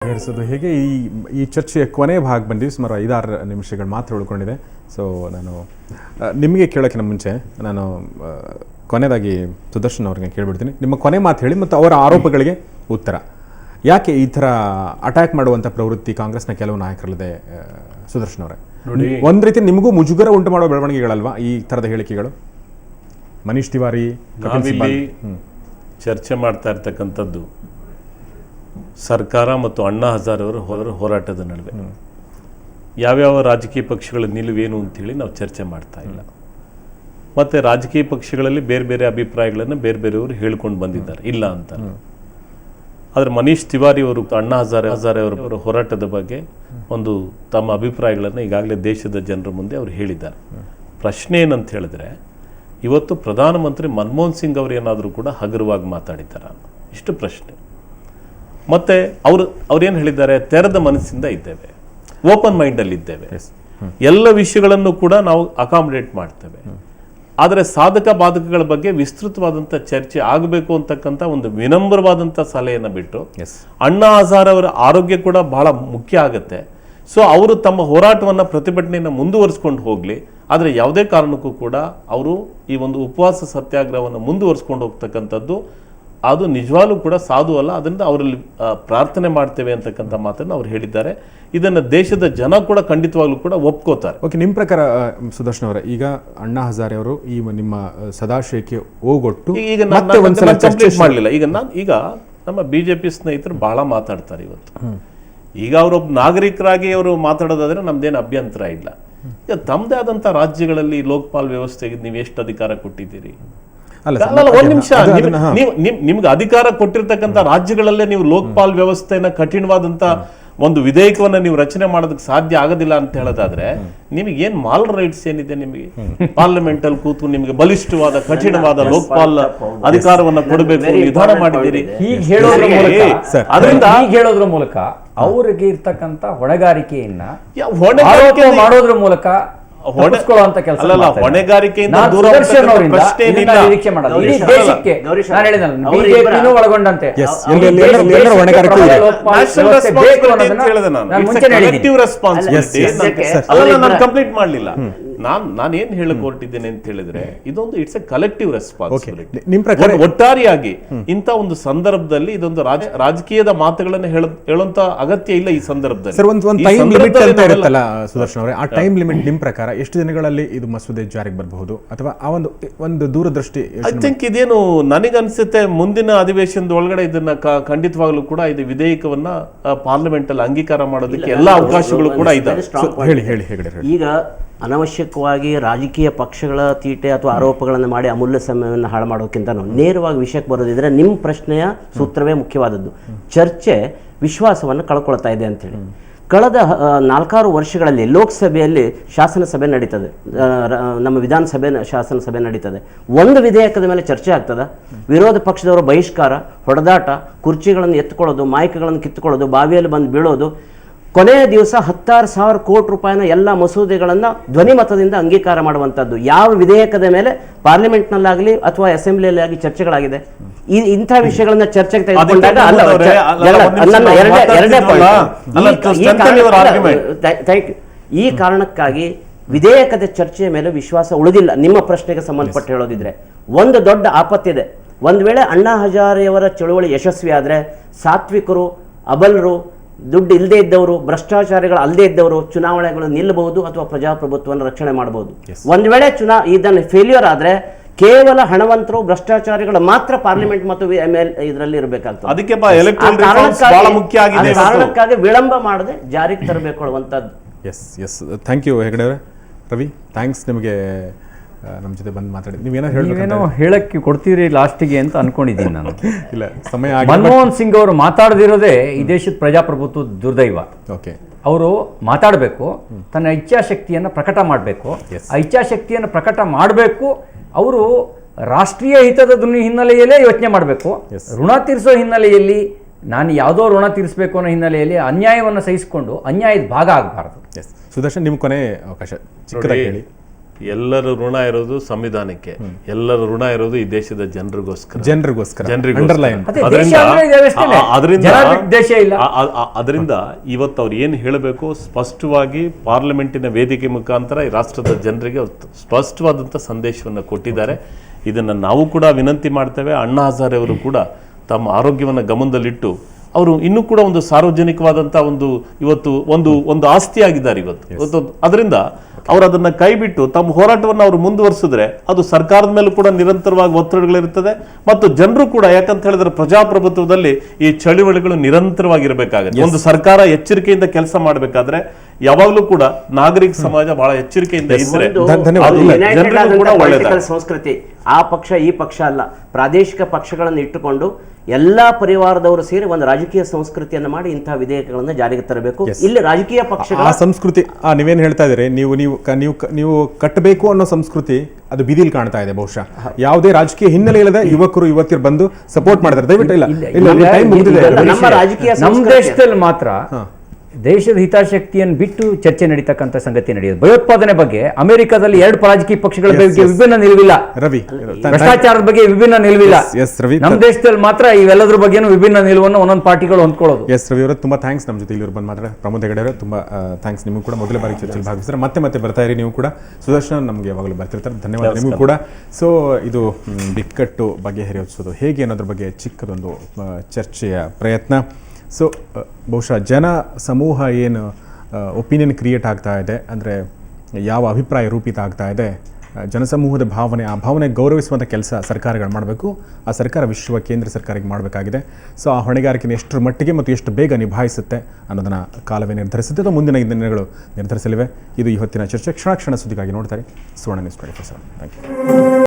ಹೇರಿಸೋದು ಹೇಗೆ ಈ ಚರ್ಚೆಯ ಕೊನೆಯ ಭಾಗ ಬಂದಿವಿ. ಸುಮಾರು 5-6 ನಿಮಿಷಗಳು ಮಾತ್ರ ಉಳ್ಕೊಂಡಿದೆ. ಸೊ ನಾನು ನಿಮಗೆ ಕೇಳೋಕ್ಕಿಂತ ಮುಂಚೆ ನಾನು ಕೊನೆಯದಾಗಿ ಸುದರ್ಶನ್ ಅವ್ರಿಗೆ ಕೇಳಿಬಿಡ್ತೀನಿ. ನಿಮ್ಮ ಕೊನೆ ಮಾತು ಹೇಳಿ ಮತ್ತು ಅವರ ಆರೋಪಗಳಿಗೆ ಉತ್ತರ. ಯಾಕೆ ಈ ಥರ ಅಟ್ಯಾಕ್ ಮಾಡುವಂಥ ಪ್ರವೃತ್ತಿ ಕಾಂಗ್ರೆಸ್ನ ಕೆಲವು ನಾಯಕರಲ್ಲಿದೆ ಸುದರ್ಶನ್ ಅವರೇ? ನೋಡಿ, ಒಂದು ರೀತಿ ನಿಮಗೂ ಮುಜುಗರ ಉಂಟು ಮಾಡೋ ಬೆಳವಣಿಗೆಗಳಲ್ವಾ ಈ ಥರದ ಹೇಳಿಕೆಗಳು? ಮನೀಶ್ ತಿವಾರಿ ಚರ್ಚೆ ಮಾಡ್ತಾ ಇರ್ತಕ್ಕಂಥದ್ದು ಸರ್ಕಾರ ಮತ್ತು ಅಣ್ಣಾ ಹಜಾರೆ ಅವರ ಹೋರಾಟದ ನಡುವೆ ಯಾವ್ಯಾವ ರಾಜಕೀಯ ಪಕ್ಷಗಳ ನಿಲುವೇನು ಅಂತೇಳಿ ನಾವು ಚರ್ಚೆ ಮಾಡ್ತಾ ಇಲ್ಲ. ಮತ್ತು ರಾಜಕೀಯ ಪಕ್ಷಗಳಲ್ಲಿ ಬೇರೆ ಬೇರೆ ಅಭಿಪ್ರಾಯಗಳನ್ನು ಬೇರೆ ಬೇರೆಯವರು ಹೇಳ್ಕೊಂಡು ಬಂದಿದ್ದಾರೆ, ಇಲ್ಲ ಅಂತ. ಆದರೆ ಮನೀಶ್ ತಿವಾರಿ ಅವರು ಅಣ್ಣಾ ಹಜಾರೆ ಅವರ ಹೋರಾಟದ ಬಗ್ಗೆ ಒಂದು ತಮ್ಮ ಅಭಿಪ್ರಾಯಗಳನ್ನು ಈಗಾಗಲೇ ದೇಶದ ಜನರ ಮುಂದೆ ಅವರು ಹೇಳಿದ್ದಾರೆ. ಪ್ರಶ್ನೆ ಏನಂತ ಹೇಳಿದ್ರೆ, ಇವತ್ತು ಪ್ರಧಾನಮಂತ್ರಿ ಮನಮೋಹನ್ ಸಿಂಗ್ ಅವರು ಏನಾದರೂ ಕೂಡ ಹಗುರವಾಗಿ ಮಾತಾಡಿದ್ದಾರ, ಇಷ್ಟು ಪ್ರಶ್ನೆ. ಮತ್ತೆ ಅವ್ರೇನು ಹೇಳಿದ್ದಾರೆ, ತೆರೆದ ಮನಸ್ಸಿಂದ ಇದ್ದೇವೆ, ಓಪನ್ ಮೈಂಡಲ್ಲಿ ಇದ್ದೇವೆ, ಎಲ್ಲ ವಿಷಯಗಳನ್ನು ಕೂಡ ನಾವು ಅಕಾಮಡೇಟ್ ಮಾಡ್ತೇವೆ. ಆದರೆ ಸಾಧಕ ಬಾಧಕಗಳ ಬಗ್ಗೆ ವಿಸ್ತೃತವಾದಂಥ ಚರ್ಚೆ ಆಗಬೇಕು ಅಂತಕ್ಕಂಥ ಒಂದು ವಿನಮ್ರವಾದಂಥ ಸಲಹೆಯನ್ನು ಬಿಟ್ಟು, ಅಣ್ಣಾ ಹಜಾರೆ ಅವರ ಆರೋಗ್ಯ ಕೂಡ ಬಹಳ ಮುಖ್ಯ ಆಗುತ್ತೆ. ಸೊ ಅವರು ತಮ್ಮ ಹೋರಾಟವನ್ನು ಪ್ರತಿಭಟನೆಯನ್ನು ಮುಂದುವರಿಸ್ಕೊಂಡು ಹೋಗಲಿ. ಆದರೆ ಯಾವುದೇ ಕಾರಣಕ್ಕೂ ಕೂಡ ಅವರು ಈ ಒಂದು ಉಪವಾಸ ಸತ್ಯಾಗ್ರಹವನ್ನು ಮುಂದುವರಿಸ್ಕೊಂಡು ಹೋಗ್ತಕ್ಕಂಥದ್ದು ಅದು ನಿಜವಾಗ್ಲೂ ಕೂಡ ಸಾಧು ಅಲ್ಲ. ಅದರಿಂದ ಅವರಲ್ಲಿ ಪ್ರಾರ್ಥನೆ ಮಾಡ್ತೇವೆ ಅಂತಕ್ಕಂಥ ಮಾತನ್ನು ಅವ್ರು ಹೇಳಿದ್ದಾರೆ. ಇದನ್ನು ದೇಶದ ಜನ ಕೂಡ ಖಂಡಿತವಾಗ್ಲೂ ಕೂಡ ಒಪ್ಕೋತಾರೆ. ಓಕೆ, ನಿಮ್ಮ ಪ್ರಕಾರ ಸುದರ್ಶನ್ ಅವರೇ, ಈಗ ಅಣ್ಣಾ ಹಜಾರೆ ಅವರು ಈ ನಿಮ್ಮ ಸದಾಶಯಕ್ಕೆ ಹೋಗೊಟ್ಟು ಈಗ ಕಂಪ್ಲೀಟ್ ಮಾಡಲಿಲ್ಲ. ಈಗ ನಮ್ಮ ಬಿಜೆಪಿ ಸ್ನೇಹಿತರು ಬಹಳ ಮಾತಾಡ್ತಾರೆ ಇವತ್ತು. ಈಗ ಅವರೊಬ್ಬ ನಾಗರಿಕರಾಗಿ ಅವರು ಮಾತಾಡೋದಾದ್ರೆ ನಮ್ದೇನು ಅಭ್ಯಂತರ ಇಲ್ಲ. ಈಗ ತಮ್ಮದೇ ಆದಂಥ ರಾಜ್ಯಗಳಲ್ಲಿ ಲೋಕಪಾಲ್ ವ್ಯವಸ್ಥೆಗೆ ನೀವು ಎಷ್ಟು ಅಧಿಕಾರ ಕೊಟ್ಟಿದ್ದೀರಿ? ಒಂದ್ ನಿಮಿಷ, ನಿಮ್ಗೆ ಅಧಿಕಾರ ಕೊಟ್ಟಿರ್ತಕ್ಕಂಥ ರಾಜ್ಯಗಳಲ್ಲೇ ನೀವು ಲೋಕಪಾಲ್ ವ್ಯವಸ್ಥೆನ ಕಠಿಣವಾದಂತ ಒಂದು ವಿಧೇಯಕವನ್ನ ನೀವು ರಚನೆ ಮಾಡೋದಕ್ಕೆ ಸಾಧ್ಯ ಆಗೋದಿಲ್ಲ ಅಂತ ಹೇಳೋದಾದ್ರೆ ನಿಮಗೆ ಏನ್ ಮಾಲ್ ರೈಟ್ಸ್ ಏನಿದೆ? ನಿಮಗೆ ಪಾರ್ಲಿಮೆಂಟ್ ಅಲ್ಲಿ ಕೂತು ನಿಮಗೆ ಬಲಿಷ್ಠವಾದ ಕಠಿಣವಾದ ಲೋಕಪಾಲ್ ಅಧಿಕಾರವನ್ನ ಕೊಡಬೇಕು ನಿರ್ಧಾರ ಮಾಡಿದ್ದೀರಿ. ಹೇಳೋದ್ರ ಮೂಲಕ ಅವರಿಗೆ ಇರ್ತಕ್ಕಂಥ ಹೊಣೆಗಾರಿಕೆಯನ್ನ ಮಾಡೋದ್ರ ಮೂಲಕ ಹೊಣೆಗಾರಿಕೆಯಿಂದ ಕಂಪ್ಲೀಟ್ ಮಾಡಲಿಲ್ಲ. ನಾನೇನ್ ಹೇಳಕ್ ಹೊರಟಿದ್ದೇನೆ ಅಂತ ಹೇಳಿದ್ರೆ, ಇದೊಂದು ಇಟ್ಸ್ ಎ ಕಲೆಕ್ಟಿವ್ ರೆಸ್ಪಾನ್ಸಿಬಿಲಿಟಿ. ಒಟ್ಟಾರೆಯಾಗಿ ಇಂಥ ಒಂದು ಸಂದರ್ಭದಲ್ಲಿ ಇದೊಂದು ರಾಜಕೀಯದ ಮಾತುಗಳನ್ನು ಹೇಳುವಂತ ಅಗತ್ಯ ಇಲ್ಲ. ಈ ಸಂದರ್ಭದಲ್ಲಿ ಸುದರ್ಶನ್ ಅವರೇ, ಆ ಟೈಮ್ ಲಿಮಿಟ್ ನಿಮ್ ಪ್ರಕಾರ ಎಷ್ಟು ದಿನಗಳಲ್ಲಿ ಇದು ಮಸೂದೆ ಜಾರಿಗೆ ಬರಬಹುದು? ಅಥವಾ ಆ ಒಂದು ದೂರದೃಷ್ಟಿ ಐ ಥಿಂಕ್ ಇದೇನು ನನಗನ್ಸುತ್ತೆ, ಮುಂದಿನ ಅಧಿವೇಶನದ ಒಳಗಡೆ ಇದನ್ನ ಖಂಡಿತವಾಗ್ಲೂ ಕೂಡ ಇದು ವಿಧೇಯಕವನ್ನ ಪಾರ್ಲಿಮೆಂಟ್ ಅಲ್ಲಿ ಅಂಗೀಕಾರ ಮಾಡೋದಕ್ಕೆ ಎಲ್ಲಾ ಅವಕಾಶಗಳು ಕೂಡ ಇದ್ದಾವೆ. ಈಗ ಅನವಶ್ಯಕವಾಗಿ ರಾಜಕೀಯ ಪಕ್ಷಗಳ ತೀಟೆ ಅಥವಾ ಆರೋಪಗಳನ್ನು ಮಾಡಿ ಅಮೂಲ್ಯ ಸಮಯವನ್ನು ಹಾಳು ಮಾಡೋಕ್ಕಿಂತ ನೇರವಾಗಿ ವಿಷಯಕ್ಕೆ ಬರೋದಿದ್ರೆ ನಿಮ್ಮ ಪ್ರಶ್ನೆಯ ಸೂತ್ರವೇ ಮುಖ್ಯವಾದದ್ದು. ಚರ್ಚೆ ವಿಶ್ವಾಸವನ್ನು ಕಳ್ಕೊಳ್ತಾ ಇದೆ ಅಂತೇಳಿ. ಕಳೆದ 4-6 ವರ್ಷಗಳಲ್ಲಿ ಲೋಕಸಭೆಯಲ್ಲಿ ಶಾಸನ ಸಭೆ ನಡೀತದೆ, ನಮ್ಮ ವಿಧಾನಸಭೆ ಶಾಸನ ಸಭೆ ನಡೀತದೆ. ಒಂದು ವಿಧೇಯಕದ ಮೇಲೆ ಚರ್ಚೆ ಆಗ್ತದೆ. ವಿರೋಧ ಪಕ್ಷದವರ ಬಹಿಷ್ಕಾರ, ಹೊಡೆದಾಟ, ಕುರ್ಚಿಗಳನ್ನು ಎತ್ಕೊಳ್ಳೋದು, ಮಾಯ್ಕಗಳನ್ನು ಕಿತ್ತುಕೊಳ್ಳೋದು, ಬಾವಿಯಲ್ಲಿ ಬಂದು ಬೀಳೋದು. ಕೊನೆಯ ದಿವಸ 16,000 ಕೋಟಿ ರೂಪಾಯಿನ ಎಲ್ಲ ಮಸೂದೆಗಳನ್ನು ಧ್ವನಿಮತದಿಂದ ಅಂಗೀಕಾರ ಮಾಡುವಂಥದ್ದು. ಯಾವ ವಿಧೇಯಕದ ಮೇಲೆ ಪಾರ್ಲಿಮೆಂಟ್ನಲ್ಲಾಗಲಿ ಅಥವಾ ಅಸೆಂಬ್ಲಿಯಲ್ಲಿ ಆಗಲಿ ಚರ್ಚೆಗಳಾಗಿದೆ? ಇಂಥ ವಿಷಯಗಳನ್ನ ಚರ್ಚೆಗೆ ತೆಗೆದುಕೊಂಡಾಗ ಈ ಕಾರಣಕ್ಕಾಗಿ ವಿಧೇಯಕದ ಚರ್ಚೆಯ ಮೇಲೆ ವಿಶ್ವಾಸ ಉಳಿದಿಲ್ಲ. ನಿಮ್ಮ ಪ್ರಶ್ನೆಗೆ ಸಂಬಂಧಪಟ್ಟ ಹೇಳೋದಿದ್ರೆ ಒಂದು ದೊಡ್ಡ ಆಪತ್ತಿದೆ. ಒಂದು ವೇಳೆ ಅಣ್ಣಾ ಹಜಾರೆಯವರ ಚಳುವಳಿ ಯಶಸ್ವಿ ಆದರೆ ಸಾತ್ವಿಕರು, ಅಬಲರು, ದುಡ್ಡು ಇಲ್ಲದೆ ಇದ್ದವರು, ಭ್ರಷ್ಟಾಚಾರಿಗಳು ಅಲ್ಲದೆ ಇದ್ದವರು ಚುನಾವಣೆಗಳು ನಿಲ್ಲಬಹುದು ಅಥವಾ ಪ್ರಜಾಪ್ರಭುತ್ವವನ್ನು ರಕ್ಷಣೆ ಮಾಡಬಹುದು. ಒಂದು ವೇಳೆ ಇದನ್ನು ಫೇಲ್ಯೂರ್ ಆದರೆ ಕೇವಲ ಹಣವಂತರು, ಭ್ರಷ್ಟಾಚಾರಿಗಳು ಮಾತ್ರ ಪಾರ್ಲಿಮೆಂಟ್ ಮತ್ತು ಇದರಲ್ಲಿ ಇರಬೇಕಾಗ್ತದೆ. ಅದಕ್ಕೆ ಕಾರಣಕ್ಕಾಗಿ ವಿಳಂಬ ಮಾಡದೆ ಜಾರಿಗೆ ತರಬೇಕು ಅನ್ನುವಂಥದ್ದು. ಥ್ಯಾಂಕ್ ಯು ಹೆಗಡೆ ಅವರೇ. ರವಿ, ಥ್ಯಾಂಕ್ಸ್ ನಿಮಗೆ ನಮ್ಮ ಜೊತೆ ಬಂದು ಮಾತಾಡಿ. ನೀವೇನೋ ಹೇಳಕ್ಕೆ ಕೊಡ್ತೀರಿ ಲಾಸ್ಟಿಗೆ ಅಂತ ಅನ್ಕೊಂಡಿದ್ದೀನಿ ನಾನು. ಇಲ್ಲ, ಸಮಯ. ಮನಮೋಹನ್ ಸಿಂಗ್ ಅವರು ಮಾತಾಡದಿರೋದೇ ಈ ದೇಶದ ಪ್ರಜಾಪ್ರಭುತ್ವ ದುರ್ದೈವ. ಓಕೆ, ಅವರು ಮಾತಾಡಬೇಕು, ತನ್ನ ಇಚ್ಛಾಶಕ್ತಿಯನ್ನು ಪ್ರಕಟ ಮಾಡಬೇಕು. ಆ ಇಚ್ಛಾಶಕ್ತಿಯನ್ನು ಪ್ರಕಟ ಮಾಡಬೇಕು. ಅವರು ರಾಷ್ಟ್ರೀಯ ಹಿತದ ಹಿನ್ನೆಲೆಯಲ್ಲೇ ಯೋಚನೆ ಮಾಡಬೇಕು. ಋಣ ತೀರಿಸೋ ಹಿನ್ನೆಲೆಯಲ್ಲಿ, ನಾನು ಯಾವುದೋ ಋಣ ತೀರಿಸಬೇಕು ಅನ್ನೋ ಹಿನ್ನೆಲೆಯಲ್ಲಿ ಅನ್ಯಾಯವನ್ನು ಸಹಿಸಿಕೊಂಡು ಅನ್ಯಾಯದ ಭಾಗ ಆಗಬಾರ್ದು. ಸುದರ್ಶನ್, ನಿಮ್ಮ ಕೊನೆ ಅವಕಾಶ ಚಿಕ್ಕದಾಗಿ ಹೇಳಿ. ಎಲ್ಲರ ಋಣ ಇರೋದು ಸಂವಿಧಾನಕ್ಕೆ, ಎಲ್ಲರ ಋಣ ಇರೋದು ಈ ದೇಶದ ಜನರಿಗೋಸ್ಕರ. ಅಂಡರ್ಲೈನ್. ಅದೇ ದೇಶ ಅಂದ್ರೆ ಇದು ವ್ಯವಸ್ಥೆನೇ. ಜನ ಬಿಟ್ಟು ದೇಶ ಇಲ್ಲ. ಅದರಿಂದ ಇವತ್ತು ಅವ್ರು ಏನು ಹೇಳಬೇಕು ಸ್ಪಷ್ಟವಾಗಿ ಪಾರ್ಲಿಮೆಂಟಿನ ವೇದಿಕೆ ಮುಖಾಂತರ ಈ ರಾಷ್ಟ್ರದ ಜನರಿಗೆ ಸ್ಪಷ್ಟವಾದಂಥ ಸಂದೇಶವನ್ನು ಕೊಟ್ಟಿದ್ದಾರೆ. ಇದನ್ನು ನಾವು ಕೂಡ ವಿನಂತಿ ಮಾಡ್ತೇವೆ. ಅಣ್ಣಾ ಹಜಾರೆ ಅವರು ಕೂಡ ತಮ್ಮ ಆರೋಗ್ಯವನ್ನು ಗಮನದಲ್ಲಿಟ್ಟು ಅವರು ಇನ್ನೂ ಕೂಡ ಒಂದು ಸಾರ್ವಜನಿಕವಾದಂಥ ಒಂದು ಆಸ್ತಿ ಆಗಿದ್ದಾರೆ ಇವತ್ತು. ಅದರಿಂದ ಅವರು ಅದನ್ನ ಕೈ ಬಿಟ್ಟು ತಮ್ಮ ಹೋರಾಟವನ್ನು ಅವರು ಮುಂದುವರಿಸಿದ್ರೆ ಅದು ಸರ್ಕಾರದ ಮೇಲೂ ಕೂಡ ನಿರಂತರವಾಗಿ ಒತ್ತಡಗಳಿರ್ತದೆ ಮತ್ತು ಜನರು ಕೂಡ, ಯಾಕಂತ ಹೇಳಿದ್ರೆ ಪ್ರಜಾಪ್ರಭುತ್ವದಲ್ಲಿ ಈ ಚಳುವಳಿಗಳು ನಿರಂತರವಾಗಿರಬೇಕಾಗುತ್ತೆ. ಒಂದು ಸರ್ಕಾರ ಎಚ್ಚರಿಕೆಯಿಂದ ಕೆಲಸ ಮಾಡಬೇಕಾದ್ರೆ ಯಾವಾಗಲೂ ಕೂಡ ನಾಗರಿಕ ಸಮಾಜ ಬಹಳ ಎಚ್ಚರಿಕೆಯಿಂದ ಇದ್ರೆ ಜನರಿಗೂ ಕೂಡ ಒಳ್ಳೆಯದು. ಸಂಸ್ಕೃತಿ ಆ ಪಕ್ಷ ಈ ಪಕ್ಷ ಅಲ್ಲ, ಪ್ರಾದೇಶಿಕ ಪಕ್ಷಗಳನ್ನು ಇಟ್ಟುಕೊಂಡು ಎಲ್ಲಾ ಪರಿವಾರದವರು ಸೇರಿ ಒಂದು ರಾಜಕೀಯ ಸಂಸ್ಕೃತಿಯನ್ನು ಮಾಡಿ ಇಂತಹ ವಿಧೇಯಕಗಳನ್ನು ಜಾರಿಗೆ ತರಬೇಕು. ಇಲ್ಲಿ ರಾಜಕೀಯ ಪಕ್ಷಗಳ ಸಂಸ್ಕೃತಿ ನೀವೇನ್ ಹೇಳ್ತಾ ಇದ್ದೀರಿ, ನೀವು ಕಟ್ಟಬೇಕು ಅನ್ನೋ ಸಂಸ್ಕೃತಿ ಅದು ಬೀದಿಲಿ ಕಾಣ್ತಾ ಇದೆ. ಬಹುಶಃ ಯಾವುದೇ ರಾಜಕೀಯ ಹಿನ್ನೆಲೆ ಇಲ್ಲದೆ ಯುವಕರು ಯುವತಿಯರು ಬಂದು ಸಪೋರ್ಟ್ ಮಾಡ್ತಾರೆ. ದಯವಿಟ್ಟು ನಮ್ಮ ದೇಶದಲ್ಲಿ ಮಾತ್ರ ದೇಶದ ಹಿತಾಸಕ್ತಿಯನ್ನು ಬಿಟ್ಟು ಚರ್ಚೆ ನಡೀತಕ್ಕಂಥ ಸಂಗತಿ ನಡೆಯುತ್ತೆ. ಭಯೋತ್ಪಾದನೆ ಬಗ್ಗೆ ಅಮೆರಿಕದಲ್ಲಿ 2 ರಾಜಕೀಯ ಪಕ್ಷಗಳ ಬಗ್ಗೆ ವಿಭಿನ್ನ ನಿಲುವಿಲ್ಲ. ರವಿ, ಭ್ರಷ್ಟಾಚಾರದ ಬಗ್ಗೆ ವಿಭಿನ್ನ ನಿಲುವಿಲ್ಲ. ನಮ್ಮ ದೇಶದಲ್ಲಿ ಮಾತ್ರ ಇವೆಲ್ಲದ್ರ ಬಗ್ಗೆನೂ ವಿಭಿನ್ನ ನಿಲುವನ್ನು ಒಂದೊಂದು ಪಾರ್ಟಿಗಳು ಹೊಂದ್ಕೊಳ್ಳೋದು. ಎಸ್ ರವಿ ಅವರೇ, ತುಂಬಾ ಥ್ಯಾಂಕ್ಸ್ ನಮ್ಮ ಜೊತೆ ಇಲ್ಲಿ ಬಂದು ಮಾತಾಡ. ಪ್ರಮೋದ್ ಹೆಗಡೆ ಅವರೇ, ತುಂಬಾ ಥ್ಯಾಂಕ್ಸ್. ನಿಮಗೂ ಕೂಡ ಮೊದಲ ಬಾರಿ ಚರ್ಚೆಯಲ್ಲಿ ಭಾಗವಹಿಸ್ತಾರೆ. ಮತ್ತೆ ಬರ್ತಾ ಇರಿ. ನೀವು ಕೂಡ ಸುದರ್ಶನ್ ನಮಗೆ ಯಾವಾಗಲೂ ಬರ್ತಿರ್ತಾರೆ. ಧನ್ಯವಾದ ನಿಮಗೂ ಕೂಡ. ಸೊ ಇದು ಬಿಕ್ಕಟ್ಟು ಬಗೆಹರಿಸೋದು ಹೇಗೆ ಅನ್ನೋದ್ರ ಬಗ್ಗೆ ಚಿಕ್ಕದೊಂದು ಚರ್ಚೆಯ ಪ್ರಯತ್ನ. ಸೊ ಬಹುಶಃ ಜನ ಸಮೂಹ ಏನು ಒಪಿನಿಯನ್ ಕ್ರಿಯೇಟ್ ಆಗ್ತಾ ಇದೆ, ಅಂದರೆ ಯಾವ ಅಭಿಪ್ರಾಯ ರೂಪಿತ ಆಗ್ತಾ ಇದೆ, ಜನಸಮೂಹದ ಭಾವನೆ, ಆ ಭಾವನೆ ಗೌರವಿಸುವಂಥ ಕೆಲಸ ಸರ್ಕಾರಗಳು ಮಾಡಬೇಕು. ಆ ಸರ್ಕಾರ ಕೇಂದ್ರ ಸರ್ಕಾರಕ್ಕೆ ಮಾಡಬೇಕಾಗಿದೆ. ಸೊ ಆ ಹೊಣೆಗಾರಿಕೆಯನ್ನು ಎಷ್ಟರ ಮಟ್ಟಿಗೆ ಮತ್ತು ಎಷ್ಟು ಬೇಗ ನಿಭಾಯಿಸುತ್ತೆ ಅನ್ನೋದನ್ನು ಕಾಲವೇ ನಿರ್ಧರಿಸುತ್ತೆ ಅಥವಾ ಮುಂದಿನ ದಿನಗಳು ನಿರ್ಧರಿಸಲಿವೆ. ಇದು ಇವತ್ತಿನ ಚರ್ಚೆ. ಕ್ಷಣ ಸುದ್ದಿಗಾಗಿ ನೋಡ್ತಾರೆ ಸುವರ್ಣ ನ್ಯೂಸ್ 24/7. Thank you.